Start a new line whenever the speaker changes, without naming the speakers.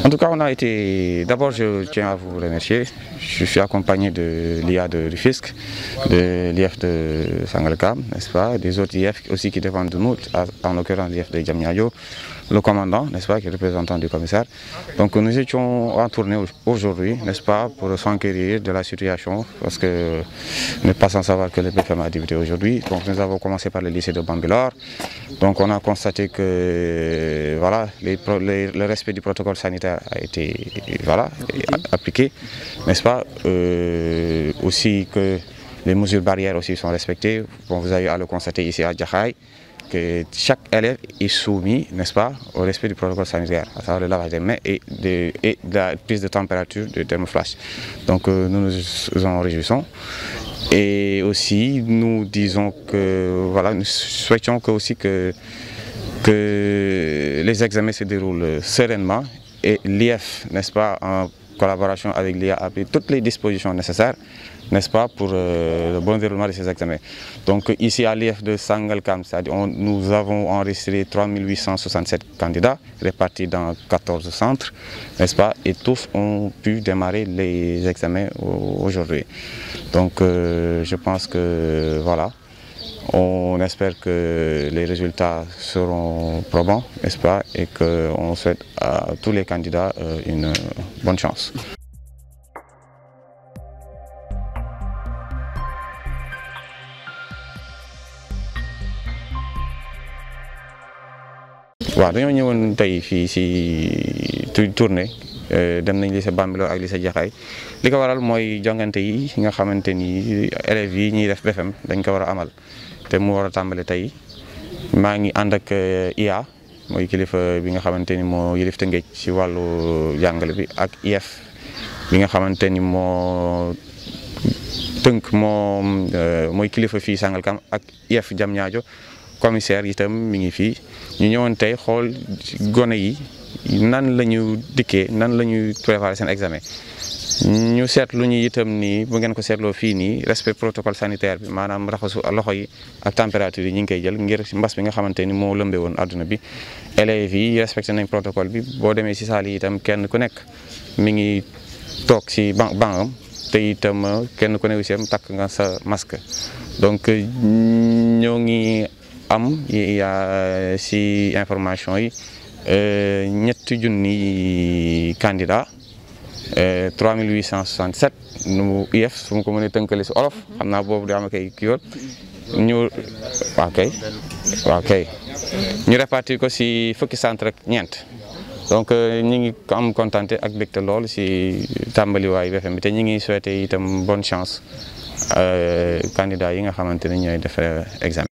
En tout cas, on a été. D'abord, je tiens à vous remercier. Je suis accompagné de l'IA de Rufisque, de l'IF de Sangalkam, n'est-ce pas, des autres IF aussi qui dépendent de nous, en l'occurrence l'IF de Diamniadio, le commandant, n'est-ce pas, qui est représentant du commissaire. Donc nous étions en tournée aujourd'hui, n'est-ce pas, pour s'enquérir de la situation, parce que nous ne pas sans savoir que le BFM a débuté aujourd'hui. Donc nous avons commencé par le lycée de Bambilor. Donc on a constaté que voilà, le respect du protocole sanitaire a été appliqué, n'est-ce pas, aussi que les mesures barrières aussi sont respectées. Bon, vous avez à le constater ici à Djakhaï, que chaque élève est soumis, n'est-ce pas, au respect du protocole sanitaire, à savoir le lavage des mains et de la prise de température de thermoflash. Donc nous nous en réjouissons. Et aussi nous disons que voilà, nous souhaitions que les examens se déroulent sereinement et l'IF, n'est-ce pas, en collaboration avec l'IA, a pris toutes les dispositions nécessaires, n'est-ce pas, pour le bon déroulement de ces examens. Donc ici à l'IF de Sangalkam, nous avons enregistré 3867 candidats répartis dans 14 centres, n'est-ce pas, et tous ont pu démarrer les examens aujourd'hui. Donc je pense que voilà, on espère que les résultats seront probants, n'est-ce pas, et qu'on souhaite à tous les candidats une bonne chance. waaw dañoo ñëwoon tey fii si tournée dem nañ lycée Bambilor ak lycée Djakhaï li ko waral mooy jongante yi nga xamante ni élèves yi ñuy def BFEM dañ ko war a amal te mu war a tàmbale tey maa ngi ànd ak IA mooy kilifa bi nga xamante ni moo yëlif Tëngéej si wàllu jàngale bi ak IF bi nga xamante ni moo tënk mooy kilifa fii Sangalkam ak IF Diamniadio commissaire itam mi ngi fii ñu ñëwoon tey xool gone yi nan la ñu dikkee nan la ñu préparé seen examen ñu seetlu ñu itam nii bu ngeen ko seetloo fii nii respect protocole sanitaire bi maanaam raxasu loxo yi ak température yi ñu ngi koy jël ngir mbas bi nga xamante ni moo lëmbee woon adduna bi élèves yi respecté nañ protocole bi boo demee si saal yi itam kenn ku nekk mi ngi toog si banc te itam kenn ku ne aussi am takk nga sa masque donc ñoo ngi am si information yi ñetti junni candidat 3867 nu IF su ma ko mënee tënkale si olof xam naa boobu daa ma koy kii woon ñu waaw kay ñu répartir ko si fukki centre ak ñeent donc ñi ngi am contenté ak mbégte lool si tàmbaliwaayu BFEM bi te ñi ngi souhaité itam bonne chance candidat yi nga xamante ne ñooy def examen